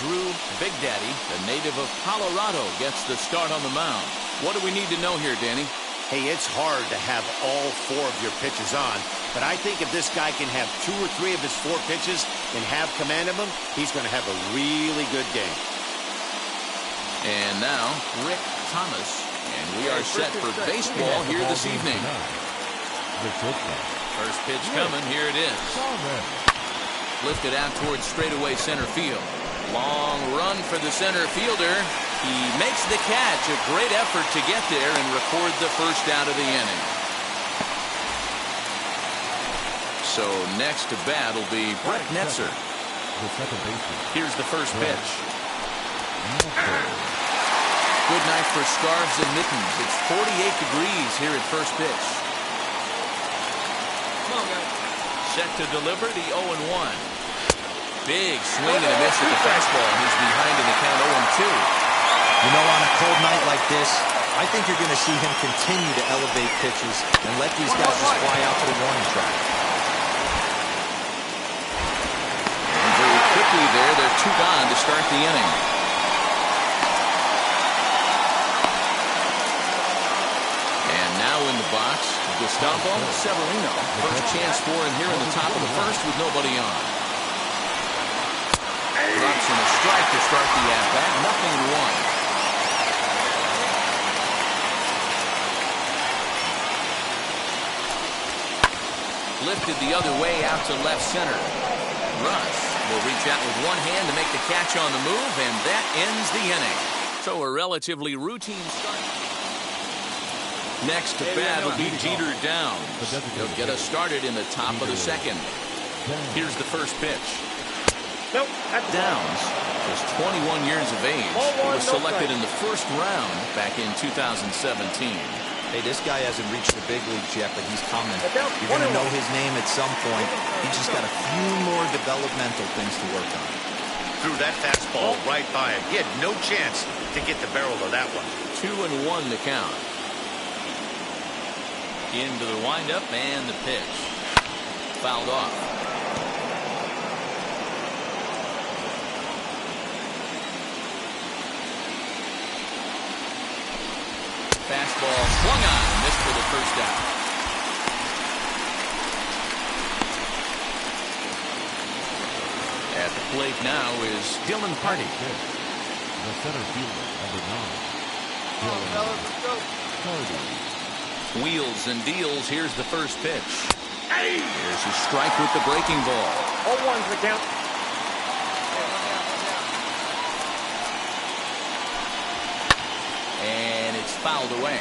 Drew Big Daddy, the native of Colorado, gets the start on the mound. What do we need to know here, Danny? Hey, it's hard to have all 4 of your pitches on, but I think if this guy can have 2 or 3 of his 4 pitches and have command of them, he's going to have a really good game. And now, Rick Thomas, and we are set for baseball here this evening. First pitch coming, here it is. Lifted out towards straightaway center field. Long run for the center fielder. He makes the catch. A great effort to get there and record the first out of the inning. So next to bat will be Brett Netzer. Here's the first pitch. Good night for scarves and mittens. It's 48 degrees here at first pitch. Set to deliver the 0-1. Big swing and a miss at the fastball. He's behind in the count 0-2. You know, on a cold night like this, I think you're going to see him continue to elevate pitches and let these guys just fly out to the warning track. And very quickly there, they're 2 gone to start the inning. And now in the box, Gustavo Severino. First chance for him here in the top of the first with nobody on. Drops in a strike to start the at-bat. 0-1. Lifted the other way out to left center. Rush will reach out with one hand to make the catch on the move, and that ends the inning. So a relatively routine start. Next to bat will be Jeter Downs. He'll get us started in the top of the second. Here's the first pitch. Downs is 21 years of age. He was selected in the first round back in 2017. Hey, this guy hasn't reached the big leagues yet, but he's coming. You're going to know his name at some point. He's just got a few more developmental things to work on. Threw that fastball right by him. He had no chance to get the barrel of that one. 2-1 to count. Into the windup and the pitch. Fouled off. Fastball swung on, missed for the first out. At the plate now is Dylan Party. The center fielder, number 9. Wheels and deals. Here's the first pitch. There's a strike with the breaking ball. 0-1's the count. And it's fouled away.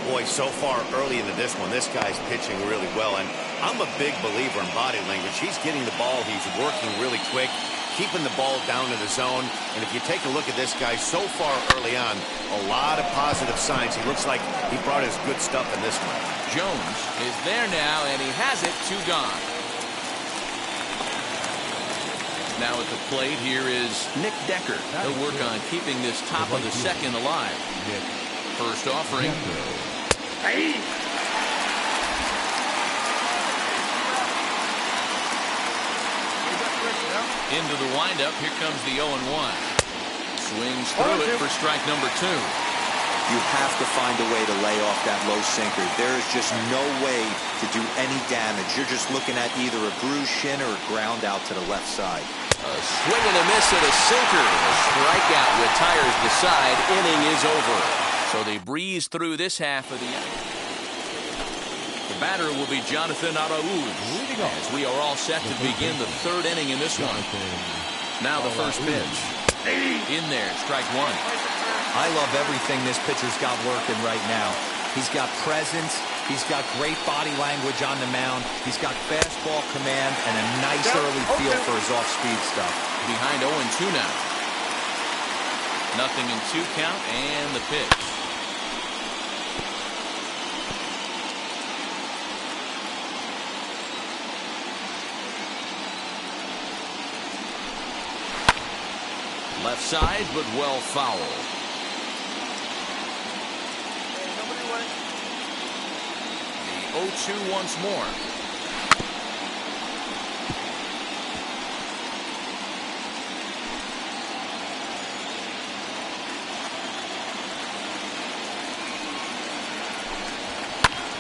Boy, so far early into this one, this guy's pitching really well. And I'm a big believer in body language. He's getting the ball. He's working really quick, keeping the ball down in the zone. And if you take a look at this guy so far early on, a lot of positive signs. He looks like he brought his good stuff in this one. Jones is there now, and he has it. 2 gone. Now at the plate, here is Nick Decker. He'll work on keeping this top of the second alive. First offering. Into the windup. Here comes the 0-1. Swings through it for strike number 2. You have to find a way to lay off that low sinker. There is just no way to do any damage. You're just looking at either a bruised shin or a ground out to the left side. A swing and a miss at a sinker. A strikeout retires the side. Inning is over. So they breeze through this half of the inning. The batter will be Jonathan Araúz, as we are all set to begin the 3rd inning in this one. Now the first pitch. In there, strike 1. I love everything this pitcher's got working right now. He's got presence. He's got great body language on the mound. He's got fastball command and a nice early feel for his off-speed stuff. Behind 0-2 now. 0-2 count and the pitch. Left side, but well foul. The 0-2 once more.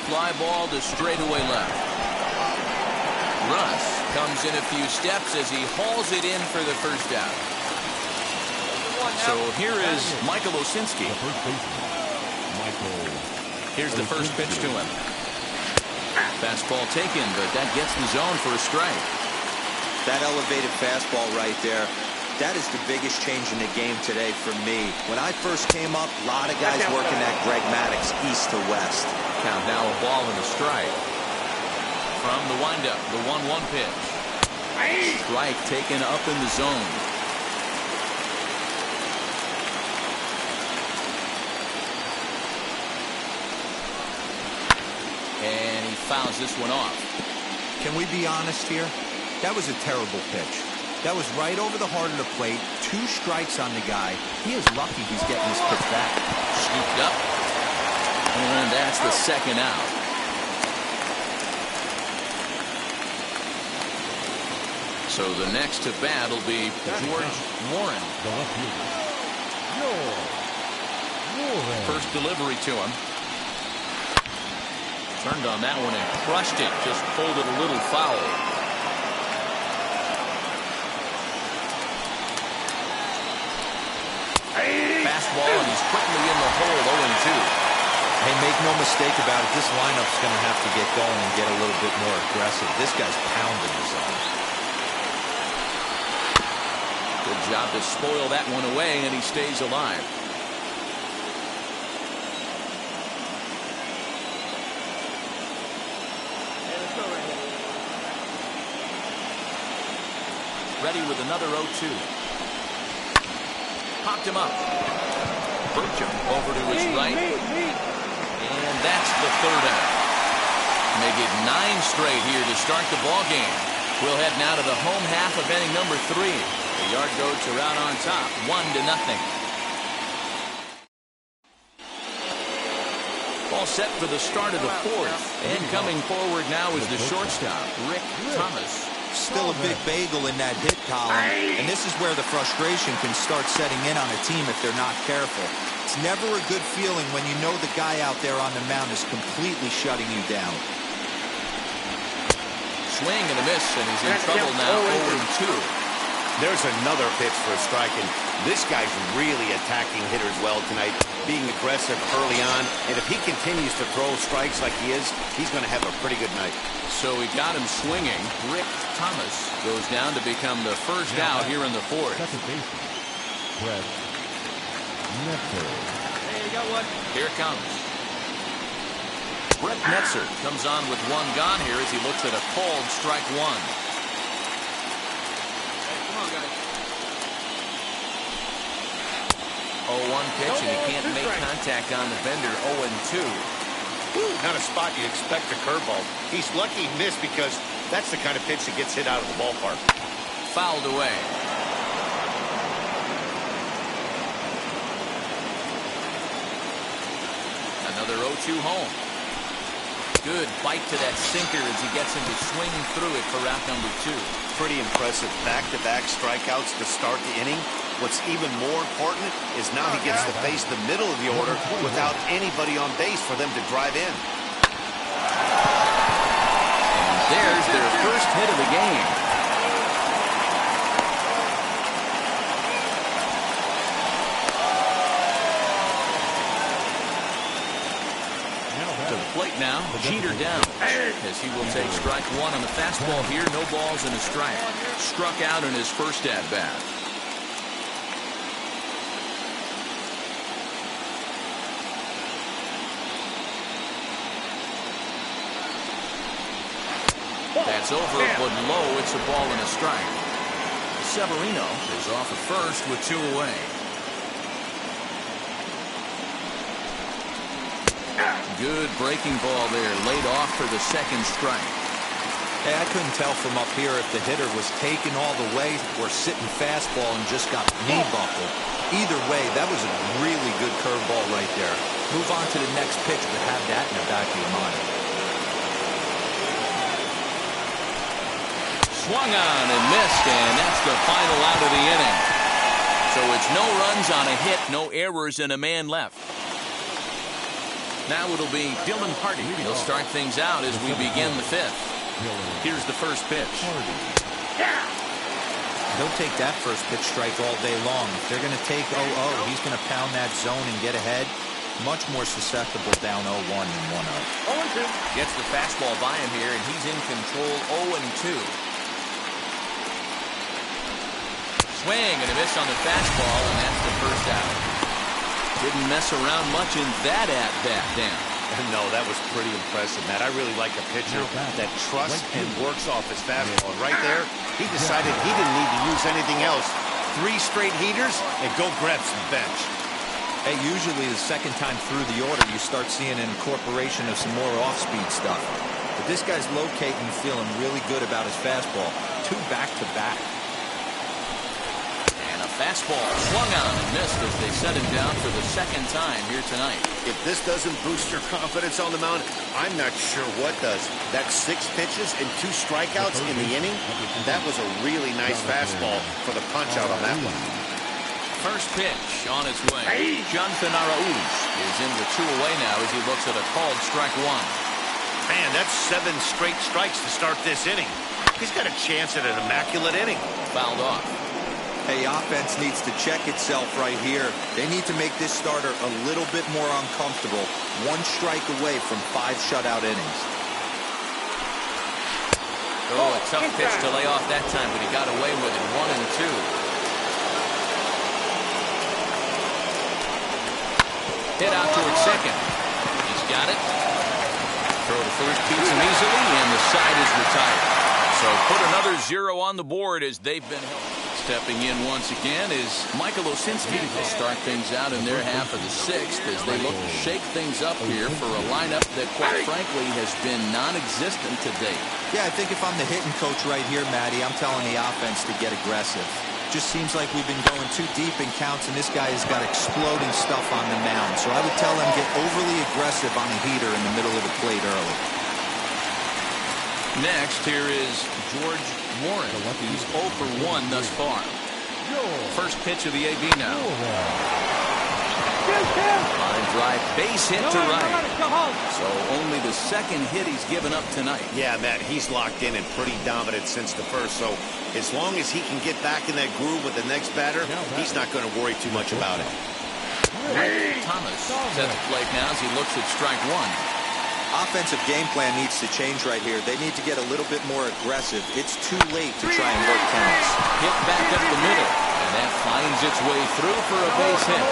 Fly ball to straightaway left. Russ comes in a few steps as he hauls it in for the first out. So here is Michael Osinski. Here's the first pitch to him. Fastball taken, but that gets the zone for a strike. That elevated fastball right there, that is the biggest change in the game today for me. When I first came up, a lot of guys working that Greg Maddux east to west. Count now a ball and a strike. From the windup, the 1-1 pitch. Strike taken up in the zone. And he fouls this one off. Can we be honest here? That was a terrible pitch. That was right over the heart of the plate. 2 strikes on the guy. He is lucky he's getting this pitch back. Scooped up. And that's the second out. So the next to bat will be George Warren. First delivery to him. Turned on that one and crushed it. Just pulled it a little foul. Fastball, and he's quickly in the hole, 0-2. Hey, make no mistake about it, this lineup's going to have to get going and get a little bit more aggressive. This guy's pounding the zone. Good job to spoil that one away, and he stays alive. Ready with another 0-2. Popped him up. Burcham over to his right. And that's the third out. Make it 9 straight here to start the ball game. We'll head now to the home half of inning number 3. The Yard Goats are out on top, 1-0. All set for the start of the 4th. And coming forward now is the shortstop, Rick Thomas. Still a big bagel in that hit column, and this is where the frustration can start setting in on a team if they're not careful. It's never a good feeling when you know the guy out there on the mound is completely shutting you down. Swing and a miss, and he's in trouble now, 0-2. There's another pitch for a strike, and this guy's really attacking hitters well tonight, being aggressive early on, and if he continues to throw strikes like he is, he's going to have a pretty good night. So we got him swinging. Rick Thomas goes down to become the first out here in the 4th. Hey, you got one. Here it comes. Brett Netzer comes on with 1 gone here as he looks at a called strike 1. Hey, come on, guys. 0-1 pitch, and he can't make contact on the bender. 0-2. Not a spot you expect a curveball. He's lucky he missed because that's the kind of pitch that gets hit out of the ballpark. Fouled away. Another 0-2 home. Good bite to that sinker as he gets him to swing through it for out number 2. Pretty impressive back-to-back strikeouts to start the inning. What's even more important is now he gets to face the middle of the order without anybody on base for them to drive in. And there's their first hit of the game. To the plate now, Jeter down, as he will take strike 1 on the fastball here. No balls and a strike. Struck out in his first at-bat. That's over, but low. It's a ball and a strike. Severino is off at first with 2 away. Good breaking ball there, laid off for the second strike. Hey, I couldn't tell from up here if the hitter was taken all the way or sitting fastball and just got knee buckled. Either way, that was a really good curveball right there. Move on to the next pitch, but have that in the back of your mind. Swung on and missed, and that's the final out of the inning. So it's no runs on a hit, no errors, and a man left. Now it'll be Dylan Hardy. He'll start things out as we begin the fifth. Here's the first pitch. He'll take that first pitch strike all day long. If they're going to take 0-0, he's going to pound that zone and get ahead. Much more susceptible down 0-1 than 1-0. Gets the fastball by him here, and he's in control 0-2. Swing and a miss on the fastball, and that's the first out. Didn't mess around much in that at-bat, Dan. No, that was pretty impressive, Matt. I really like a pitcher that trusts and works off his fastball. And right there, he decided he didn't need to use anything else. 3 straight heaters and go grab some bench. Hey, usually the second time through the order, you start seeing an incorporation of some more off-speed stuff. But this guy's locating and feeling really good about his fastball. 2 back-to-back. And a fastball swung on and missed as they set him down for the second time here tonight. If this doesn't boost your confidence on the mound, I'm not sure what does. That's 6 pitches and 2 strikeouts in the inning. That was a really nice fastball for the punch-out on that one. First pitch on its way. TreezAndrewz is in the 2 away now as he looks at a called strike 1. Man, that's 7 straight strikes to start this inning. He's got a chance at an immaculate inning. Fouled off. Hey, offense needs to check itself right here. They need to make this starter a little bit more uncomfortable. 1 strike away from 5 shutout innings. Oh, a tough pitch to lay off that time, but he got away with it. 1-2. Hit out towards second. He's got it. Throw to first beats him easily, and the side is retired. So put another 0 on the board as they've been helped. Stepping in once again is Michael Osinski. They'll start things out in their half of the 6th as they look to shake things up here for a lineup that, quite frankly, has been non-existent to date. Yeah, I think if I'm the hitting coach right here, Matty, I'm telling the offense to get aggressive. Just seems like we've been going too deep in counts, and this guy has got exploding stuff on the mound. So I would tell him get overly aggressive on a heater in the middle of the plate early. Next, here is George Warren. He's 0 for 1 thus far. First pitch of the AB now. Line drive, base hit to right. So only the second hit he's given up tonight. Yeah, Matt, he's locked in and pretty dominant since the first. So as long as he can get back in that groove with the next batter, he's not going to worry too much about it. Thomas is at the plate now as he looks at strike 1. Offensive game plan needs to change right here. They need to get a little bit more aggressive. It's too late to try and work counts. Hit back up the middle, and that finds its way through for a base hit.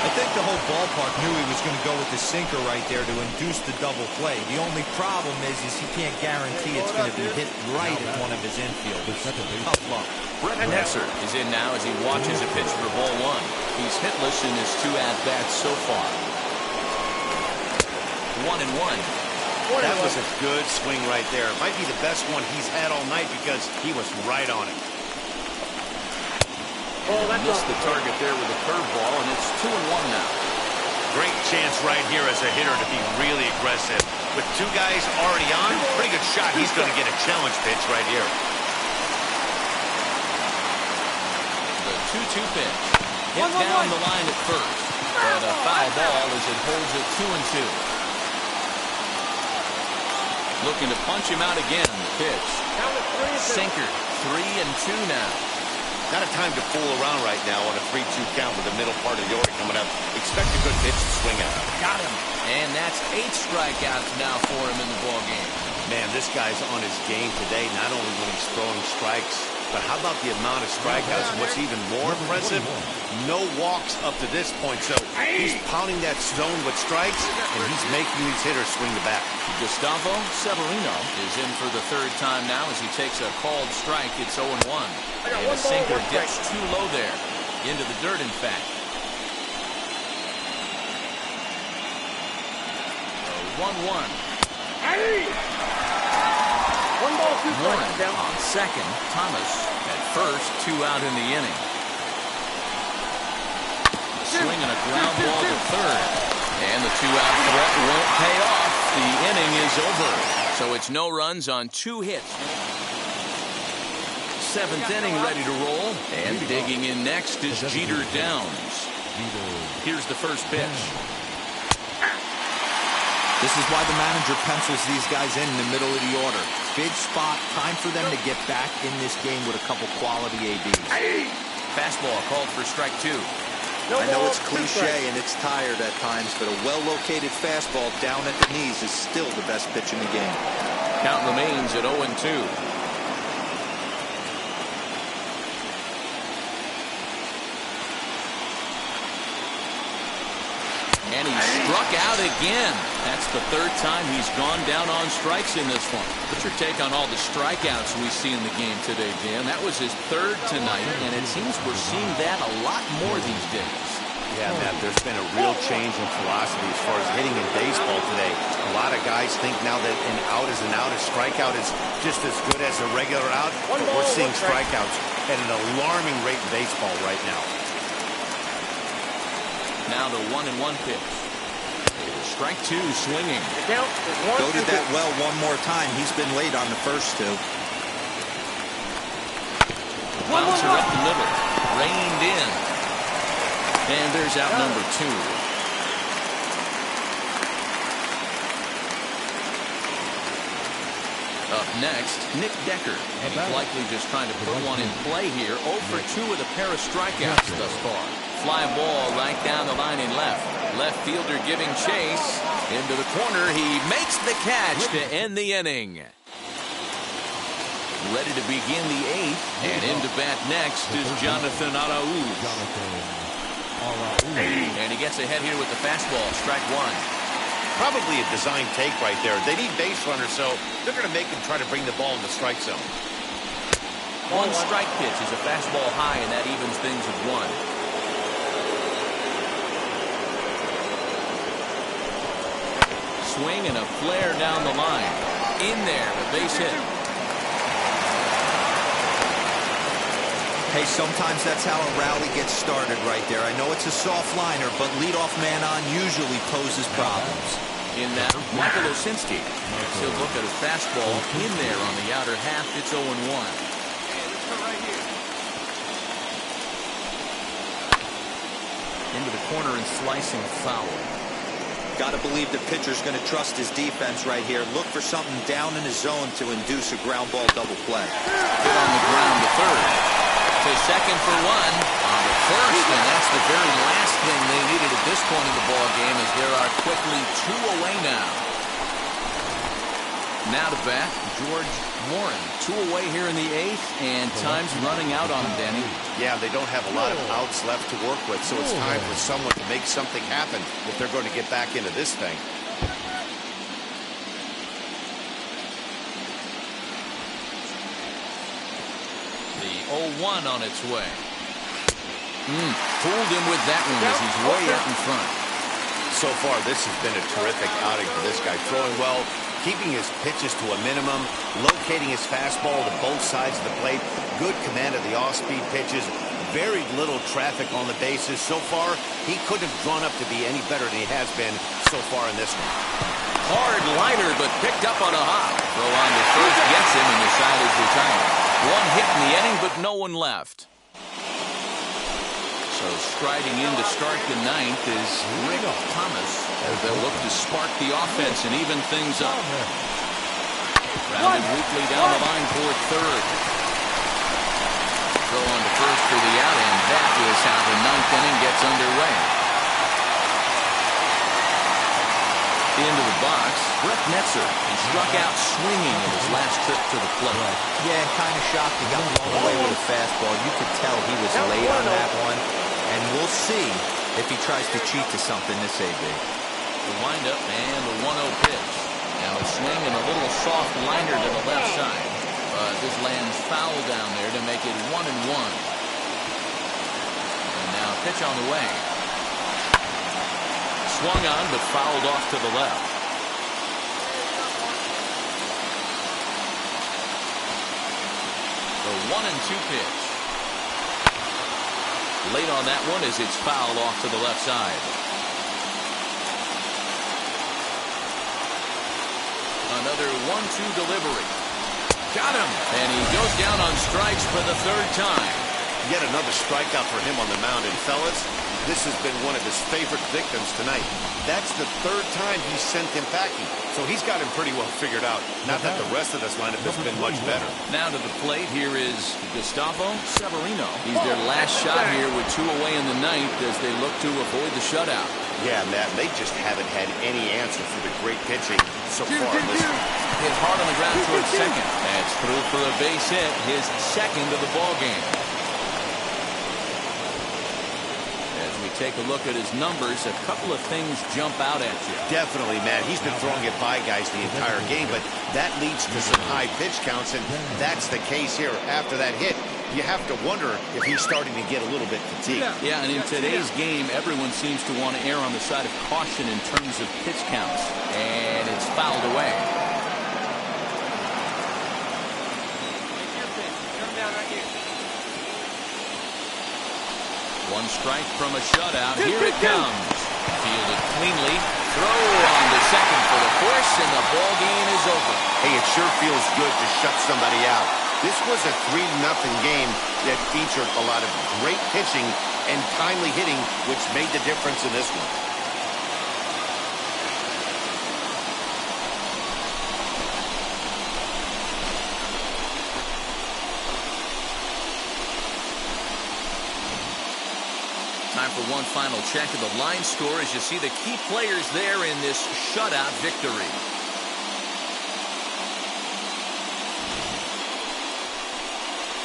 I think the whole ballpark knew he was going to go with the sinker right there to induce the double play. The only problem is he can't guarantee it's going to be hit right at one of his infielders. Tough luck. Brett Netzer is in now as he watches a pitch for ball 1. He's hitless in his 2 at-bats so far. 1-1. That was a good swing right there. It might be the best one he's had all night because he was right on it. Missed the target there with a curveball, and it's 2-1 now. Great chance right here as a hitter to be really aggressive. With 2 guys already on, pretty good shot. He's going to get a challenge pitch right here. The 2-2 pitch. Hit down the line at first, but a foul ball as it holds it 2-2. Looking to punch him out again. The pitch. Sinker. 3-2 now. Not a time to fool around right now on a 3-2 count with the middle part of the order coming up. Expect a good pitch to swing at. Got him. And that's 8 strikeouts now for him in the ballgame. Man, this guy's on his game today, not only when he's throwing strikes, but how about the amount of strikeouts? And what's even more impressive, no walks up to this point. So he's pounding that stone with strikes, and he's making these hitters swing the bat. Gustavo Severino is in for the 3rd time now as he takes a called strike. It's 0-1. And the sinker dips too low there. Into the dirt, in fact. 1-1. Warren on second. Thomas at first. 2 out in the inning. A swing and a ground ball to third. And the 2-out threat won't pay off. The inning is over. So it's no runs on 2 hits. 7th inning ready to roll. And digging in next is Jeter Downs. Here's the first pitch. This is why the manager pencils these guys in the middle of the order. Big spot, time for them to get back in this game with a couple quality ABs. Fastball called for strike 2. I know it's cliche and it's tired at times, but a well-located fastball down at the knees is still the best pitch in the game. Count remains at 0-2. And he struck out again. That's the third time he's gone down on strikes in this one. What's your take on all the strikeouts we see in the game today, Dan? That was his third tonight, and it seems we're seeing that a lot more these days. Yeah, Matt, there's been a real change in philosophy as far as hitting in baseball today. A lot of guys think now that an out is an out, a strikeout is just as good as a regular out. But we're seeing strikeouts at an alarming rate in baseball right now. Now the 1-1 pitch. Strike 2 swinging. Go to that well one more time. He's been late on the first two. Bouncer up the middle. Reined in. And there's out number 2. Up next, Nick Decker. And he's likely just trying to put one in play here. 0 for 2 with a pair of strikeouts thus far. Fly ball right down the line in left. Left fielder giving chase. Into the corner. He makes the catch to end the inning. Ready to begin the 8th. And into bat next is Darth-Drewz. And he gets ahead here with the fastball. Strike 1. Probably a design take right there. They need base runners, so they're going to make him try to bring the ball in the strike zone. One strike pitch is a fastball high, and that evens things at 1. Swing and a flare down the line. In there, a base hit. Hey, sometimes that's how a rally gets started right there. I know it's a soft liner, but leadoff man on usually poses problems. In now, Michael Osinski. He'll look at his fastball in there on the outer half. It's 0-1. Into the corner and slicing foul. Got to believe the pitcher's going to trust his defense right here. Look for something down in his zone to induce a ground ball double play. Hit on the ground to third. To second for 1 on the first, and that's the very last thing they needed at this point in the ball game, as there are quickly 2 away now. Now to bat, George Warren. 2 away here in the 8th, and time's running out on him, Danny. Yeah, they don't have a lot of outs left to work with, so it's time for someone to make something happen if they're going to get back into this thing. The 0-1 on its way. Fooled him with that one as he's way out in front. So far, this has been a terrific outing for this guy. Throwing well, keeping his pitches to a minimum, locating his fastball to both sides of the plate, good command of the off-speed pitches, very little traffic on the bases. So far, he couldn't have drawn up to be any better than he has been so far in this one. Hard liner, but picked up on a hop. Throw on to first gets him, and the side is retired. 1 hit in the inning, but no one left. So striding in to start the 9th is Rick Thomas, as they'll look to spark the offense and even things up. Rounded weakly down the line toward third. Throw on to first for the out, and that is how the 9th inning gets underway. Into the box, Brett Netzer. He struck out swinging in his last trip to the plate. Yeah, kind of shocked he got blown away with a fastball. You could tell he was late on that one. And we'll see if he tries to cheat to something this AB. The windup and the 1-0 pitch. Now a swing and a little soft liner to the left side. But this lands foul down there to make it 1-1. And now a pitch on the way. Swung on, but fouled off to the left. The 1-2 pitch. Late on that one as it's fouled off to the left side. Another 1-2 delivery. Got him. And he goes down on strikes for the 3rd time. Yet another strikeout for him on the mound. And fellas, this has been one of his favorite victims tonight. That's the third time he sent him packing. So he's got him pretty well figured out. Not that the rest of this lineup has been much better. Now to the plate, here is Gustavo Severino. He's their last shot here with 2 away in the ninth as they look to avoid the shutout. Yeah, Matt, they just haven't had any answer for the great pitching so far this week. Hit hard on the ground towards second. That's through for a base hit, his second of the ball game. As we take a look at his numbers, a couple of things jump out at you. Definitely, Matt. He's been throwing it by guys the entire game, but that leads to some high pitch counts, and that's the case here. After that hit, you have to wonder if he's starting to get a little bit fatigued. Yeah, and in today's game, everyone seems to want to err on the side of caution in terms of pitch counts. And it's fouled away. One strike from a shutout. Here it comes. Fielded cleanly. Throw on to second for the force, and the ball game is over. Hey, it sure feels good to shut somebody out. This was a 3-0 game that featured a lot of great pitching and timely hitting, which made the difference in this one. Time for one final check of the line score as you see the key players there in this shutout victory.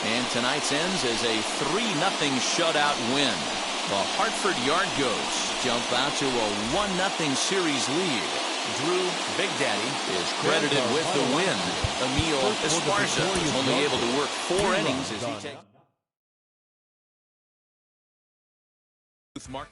And tonight's ends as a 3-0 shutout win. The Hartford Yard Goats jump out to a 1-0 series lead. Drew Big Daddy is credited with the win. Emil Esparza was only able to work 4 innings as he takes. Mark.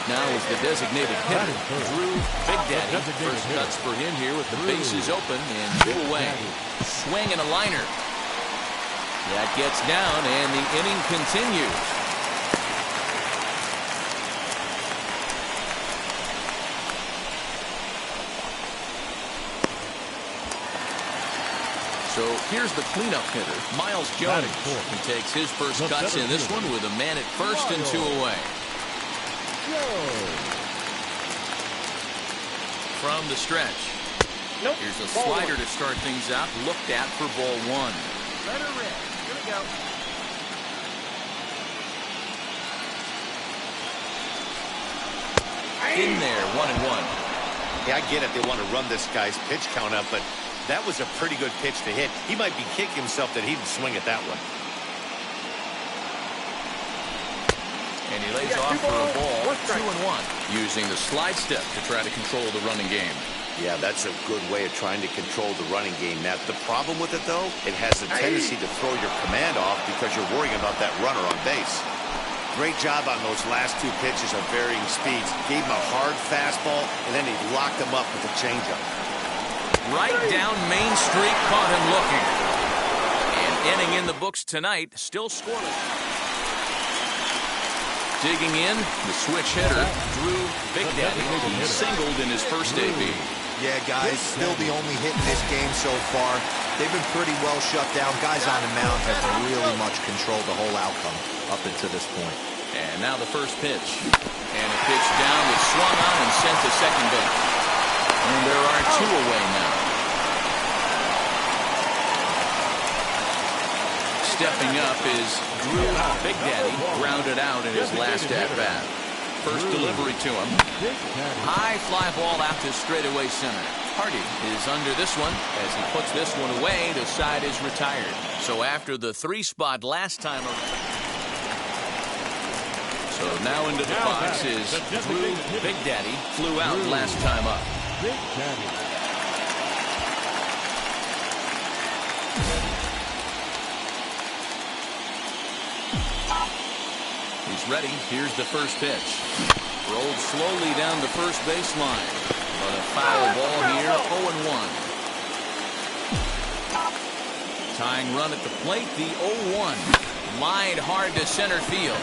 plate now is the designated hitter, Drew Big Daddy. First cuts for him here with the bases open and 2 away. Swing and a liner. That gets down, and the inning continues. So here's the cleanup hitter, Miles Jones. He takes his first cuts in this one with a man at first and 2 away. From the stretch. Here's a slider to start things out. Looked at for ball 1. Let her rip. Here we go. In there, 1-1. Yeah, I get it. They want to run this guy's pitch count up, but that was a pretty good pitch to hit. He might be kicking himself that he didn't swing at that one. And he lays off for a ball, 2-1. Using the slide step to try to control the running game. Yeah, that's a good way of trying to control the running game. Now, the problem with it, though, it has a tendency to throw your command off because you're worrying about that runner on base. Great job on those last 2 pitches of varying speeds. Gave him a hard fastball, and then he locked him up with a changeup. Right down Main Street, caught him looking. And inning in the books tonight, still scoreless. Digging in, the switch hitter, Drew Big Daddy. He singled in his first AB. Yeah, guys, still the only hit in this game so far. They've been pretty well shut down. Guys on the mound have really much controlled the whole outcome up until this point. And now the first pitch. And a pitch down was swung on and sent to second base. And there are 2 away now. Stepping up is Drew Big Daddy, grounded out in his last at-bat. First delivery to him. High fly ball out to straightaway center. Hardy is under this one. As he puts this one away, the side is retired. So after the 3 spot last time around. So now into the box is Drew Big Daddy. Flew out last time up. Big Daddy. He's ready. Here's the first pitch. Rolled slowly down the first baseline. But a foul ball here, 0-1. Tying run at the plate, the 0-1. Lined hard to center field.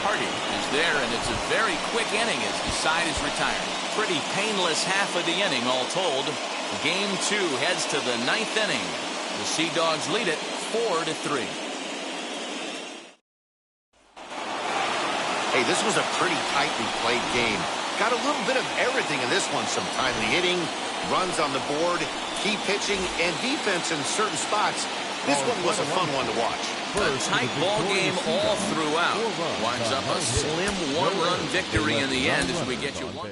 Hardy is there, and it's a very quick inning as the side is retired. Pretty painless half of the inning, all told. Game 2 heads to the 9th inning. The Sea Dogs lead it 4-3. Hey, this was a pretty tightly played game. Got a little bit of everything in this one. Some timely hitting, runs on the board, key pitching, and defense in certain spots. This one was a fun one to watch. A tight ball game all throughout. Winds up a slim 1-run victory in the end as we get you one.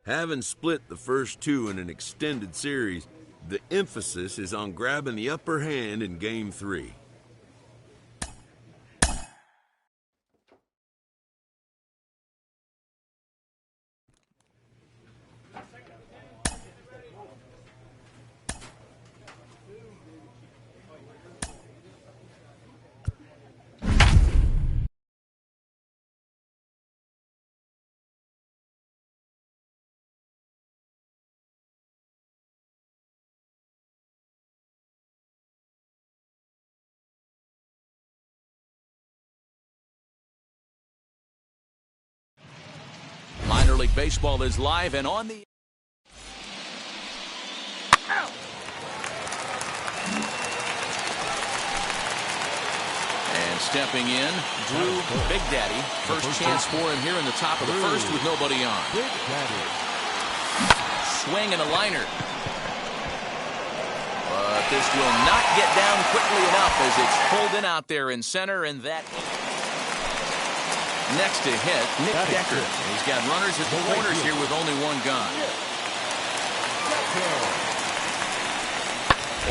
Having split the first 2 in an extended series, the emphasis is on grabbing the upper hand in Game 3. Minor League Baseball is live and on the... And stepping in, Drew Big Daddy. First chance for him here in the top of the first with nobody on. Big Daddy. Swing and a liner. But this will not get down quickly enough as it's pulled in out there in center, and that... Next to hit, Nick Decker. He's got runners at the corners here with only 1 gone.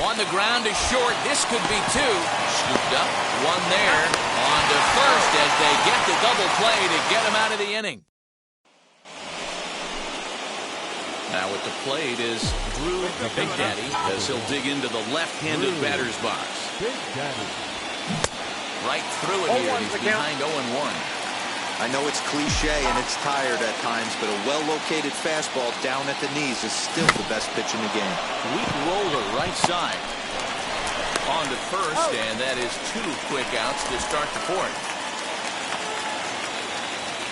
On the ground is short. This could be two. Scooped up. One there. On to first as they get the double play to get him out of the inning. Now at the plate is Drew, the Big Daddy, as he'll dig into the left-handed batter's box. Big Daddy. Right through it here. He's behind 0-1. I know it's cliche and it's tired at times, but a well-located fastball down at the knees is still the best pitch in the game. Weak roller right side. On to first, and that is two quick outs to start the fourth.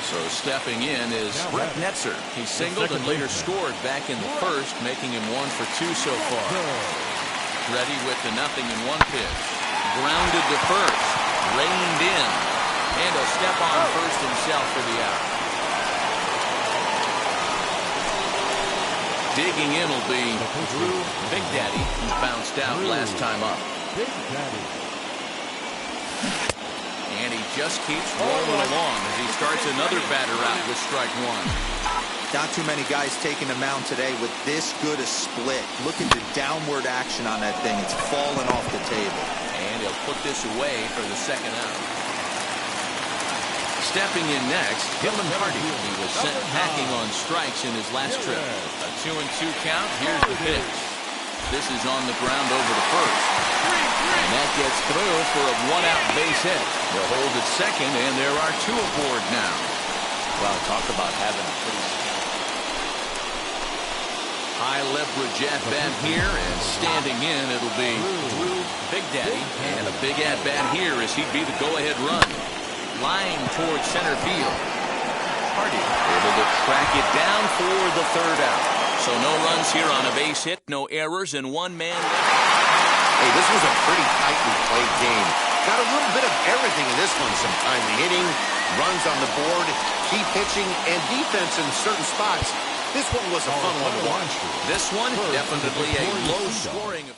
So stepping in is Brett Netzer. He singled and later scored back in the first, making him 1 for 2 so far. Ready with the 0-1 pitch. Grounded to first. Reined in. And he'll step on first himself for the out. Digging in will be Drew, Big Daddy, who bounced out last time up. Big Daddy. And he just keeps rolling along as he starts another batter out with strike one. Not too many guys taking the mound today with this good a split. Look at the downward action on that thing. It's falling off the table. And he'll put this away for the second out. Stepping in next, Dylan Hardy. He was sent packing on strikes in his last trip. A 2-2 count. Here's the pitch. This is on the ground over to first. And that gets through for a one-out base hit. They'll hold at second, and there are two aboard now. Well, talk about having a pretty high leverage at bat here, and standing in, it'll be Drew, Big Daddy, and a big at bat here as he'd be the go-ahead run. Line towards center field. Hardy able to track it down for the third out. So no runs here on a base hit, no errors, and one man left. Hey, this was a pretty tightly played game. Got a little bit of everything in this one. Some timely hitting, runs on the board, key pitching, and defense in certain spots. This one was a fun one to watch. This one, definitely a low-scoring affair.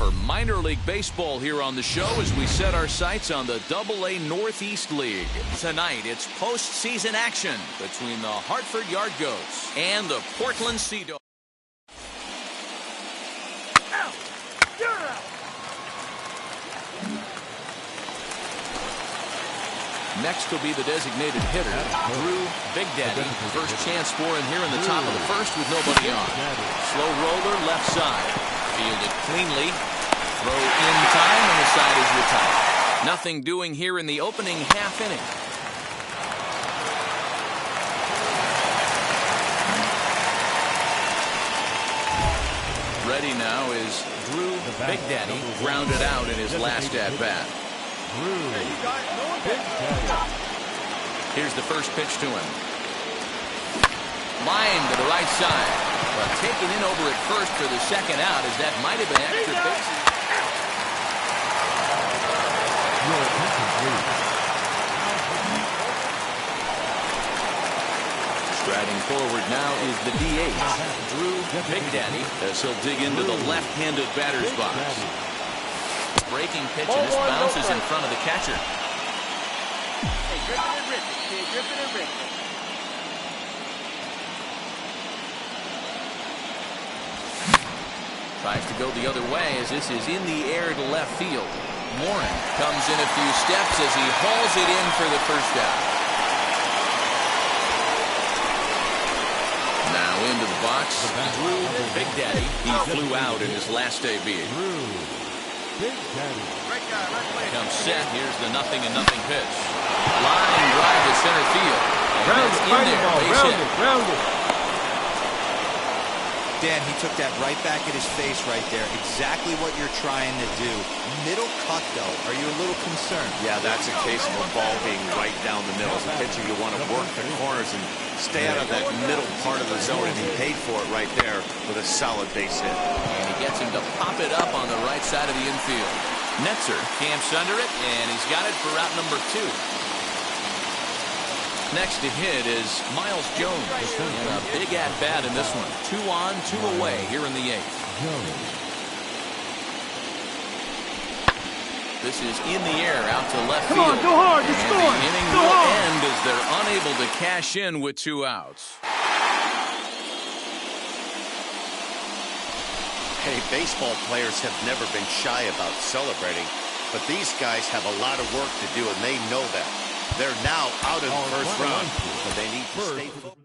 more minor league baseball here on the show as we set our sights on the AA Northeast League. Tonight, it's postseason action between the Hartford Yard Goats and the Portland Sea Dogs. Next will be the designated hitter, Drew Big Daddy. First chance for him here in the top of the first with nobody on. Slow roller left side. Fielded cleanly. Throw in time and the side is retired. Nothing doing here in the opening half inning. Ready now is Drew Big Daddy, grounded out in his last at-bat. Here's the first pitch to him. Line to the right side. But taken in over at first for the second out as that might have been extra bases. Striding forward now is the DH, Drew Big Daddy, as he'll dig into the left-handed batter's box. Breaking pitch, and this bounces in front of the catcher. Hey, Griffin and Rippin'. Hey, Griffin and Rippin'. Tries to go the other way as this is in the air to left field. Warren comes in a few steps as he hauls it in for the first out. Now into the box, Drew Big Daddy. He flew out in his last debut. Big Daddy. Right guy, right place. Comes set. Here's the 0-0 pitch. Line drive to center field. And it's in there. Base hit. Dan, he took that right back at his face right there. Exactly what you're trying to do. Middle cut, though. Are you a little concerned? Yeah, that's a case of a ball being right down the middle. As a pitcher, you want to work the corners and stay out of that middle part of the zone, and he paid for it right there with a solid base hit. And he gets him to pop it up on the right side of the infield. Netzer camps under it, and he's got it for route number 2. Next to hit is Miles Jones. And a big at-bat in this one. 2 on, 2 away here in the 8th. This is in the air out to left field. Come on, go hard, and score. the inning Go will hard. end as they're unable to cash in with 2 outs. Hey, baseball players have never been shy about celebrating, but these guys have a lot of work to do, and they know that. They're now out of the first round, but they need to stay focused.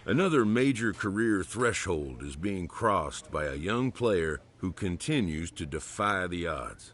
Another major career threshold is being crossed by a young player who continues to defy the odds.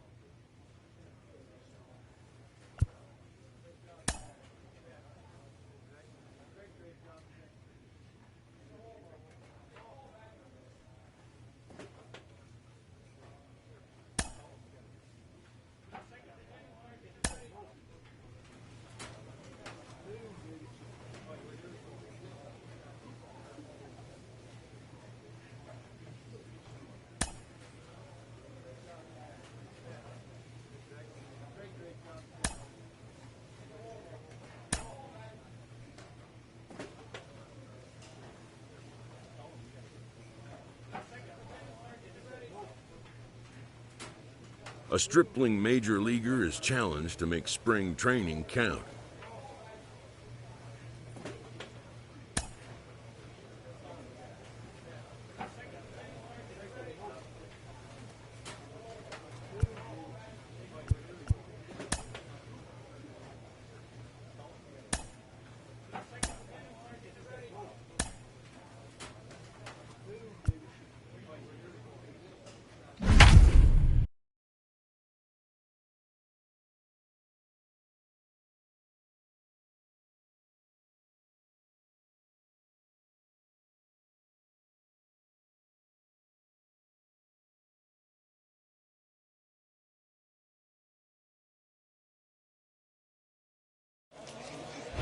A stripling major leaguer is challenged to make spring training count.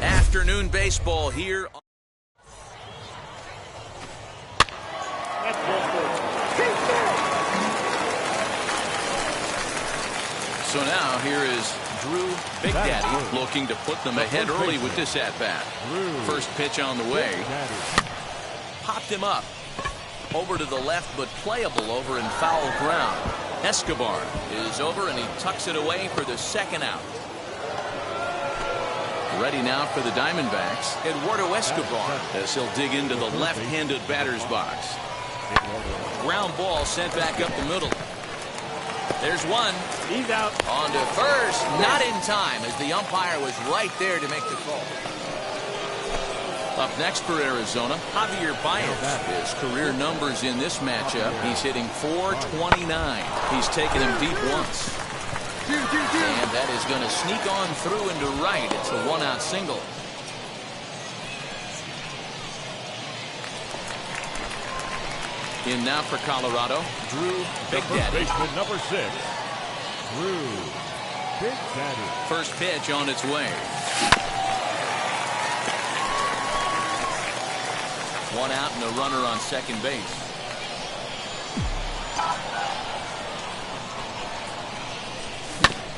Afternoon baseball here. So now here is Drew Big Daddy looking to put them ahead early with this at-bat. First pitch on the way. Popped him up. Over to the left, but playable over in foul ground. Escobar is over, and he tucks it away for the second out. Ready now for the Diamondbacks, Eduardo Escobar, as he'll dig into the left-handed batter's box. Ground ball sent back up the middle. There's one. He's out. On to first. Not in time, as the umpire was right there to make the call. Up next for Arizona, Javier Baez. His career numbers in this matchup, he's hitting .429. He's taken him deep once. And that is going to sneak on through into right. It's a one-out single. In now for Colorado, Drew Big Daddy. Baseman number 6, Drew Big Daddy. First pitch on its way. One out and a runner on second base.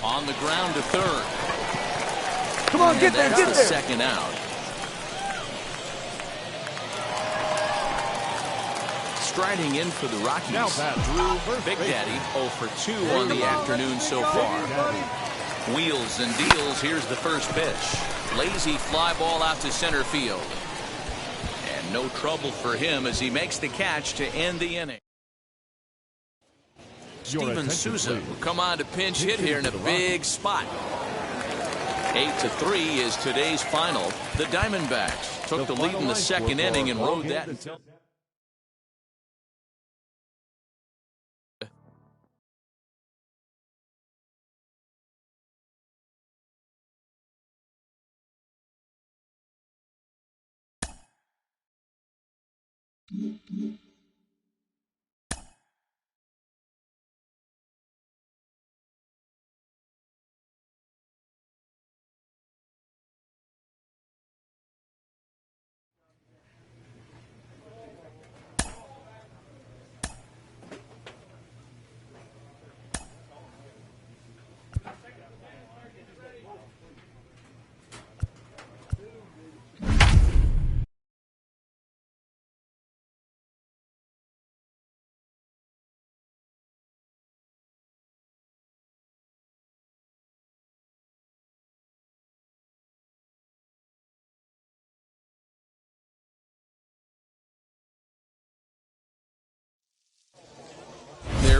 On the ground to third. Come on, get there, get there. Second out. Striding in for the Rockies, Drew Big Daddy 0 for 2 on the afternoon so far. Wheels and deals. Here's the first pitch. Lazy fly ball out to center field. And no trouble for him as he makes the catch to end the inning. Steven Souza will come on to pinch hit here in a big spot. 8-3 is today's final. The Diamondbacks took the lead in the second inning and rode that until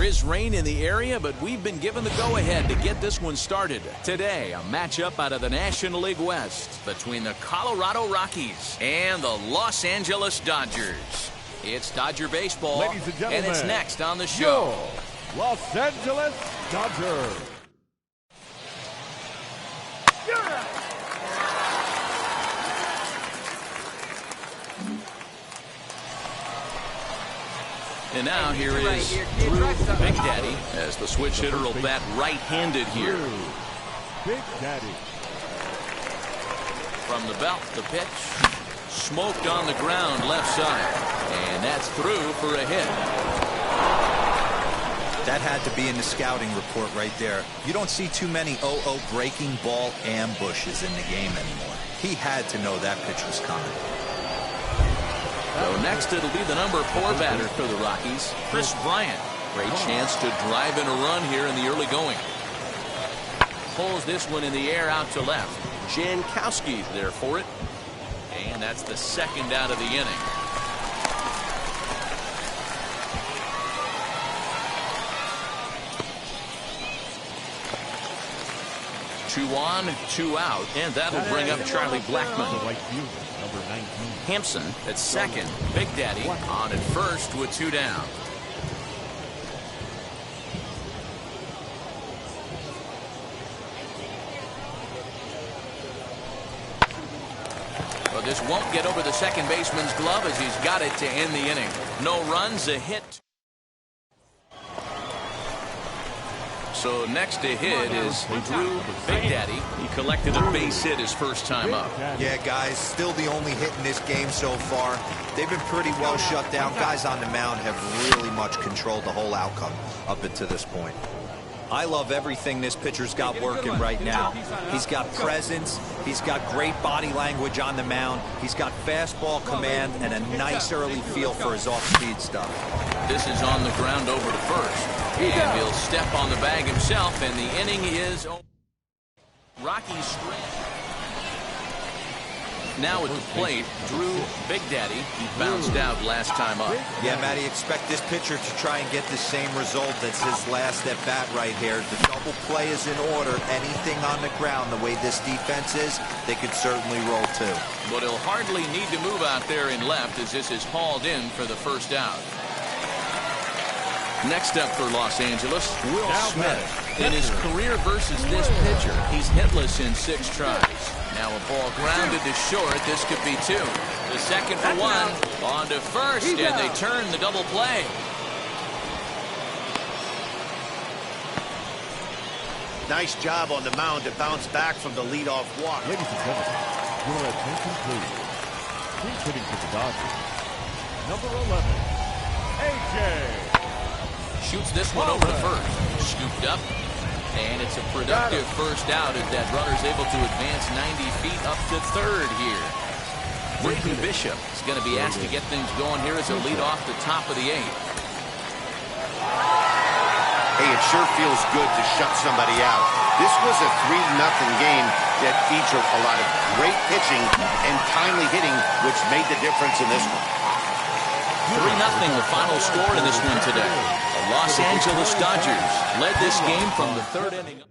is rain in the area, but we've been given the go-ahead to get this one started. Today, a matchup out of the National League West between the Colorado Rockies and the Los Angeles Dodgers. It's Dodger baseball, Ladies and gentlemen, it's next on the show. Your Los Angeles Dodgers. And now here is Drew Big Daddy as the switch hitter will bat right-handed here. Big Daddy. From the belt, the pitch. Smoked on the ground left side. And that's through for a hit. That had to be in the scouting report right there. You don't see too many 0-0 breaking ball ambushes in the game anymore. He had to know that pitch was coming. So next it'll be the number 4 batter for the Rockies, Chris Bryant. Great chance to drive in a run here in the early going. Pulls this one in the air out to left. Jankowski's there for it. And that's the second out of the inning. Two on, 2 out, and that'll bring up Charlie Blackmon. Number 19. Hampson at second. Big Daddy on at first with 2 down. Well, this won't get over the second baseman's glove as he's got it to end the inning. No runs, a hit. So next to hit is Drew Big Daddy. He collected a base hit his first time up. Yeah, guys, still the only hit in this game so far. They've been pretty well shut down. Guys on the mound have really much controlled the whole outcome up until this point. I love everything this pitcher's got working right now. He's got presence. He's got great body language on the mound. He's got fastball command and a nice early feel for his off-speed stuff. This is on the ground over to first. And he'll step on the bag himself, and the inning is over. Rockies straight. Now at the plate, Drew Big Daddy. He bounced out last time up. Yeah, Matty, expect this pitcher to try and get the same result as his last at bat right here. The double play is in order. Anything on the ground, the way this defense is, they could certainly roll too. But he'll hardly need to move out there in left as this is hauled in for the first out. Next up for Los Angeles, Will Smith. In his career versus this pitcher, he's hitless in 6 tries. Now a ball grounded to short. This could be 2. The second for 1. On to first, and they turn the double play. Nice job on the mound to bounce back from the leadoff walk. Ladies and gentlemen, your attention please. He's hitting for the Dodgers. Number 11, AJ. Shoots this one over to first. Scooped up. And it's a productive first out as that runner's able to advance 90 feet up to third here. Brady Bishop is going to be asked to get things going here as a lead off the top of the 8th. Hey, it sure feels good to shut somebody out. This was a 3-0 game that featured a lot of great pitching and timely hitting, which made the difference in this one. 3-0 the final score in this one today. The Los Angeles Dodgers led this game from the 3rd inning.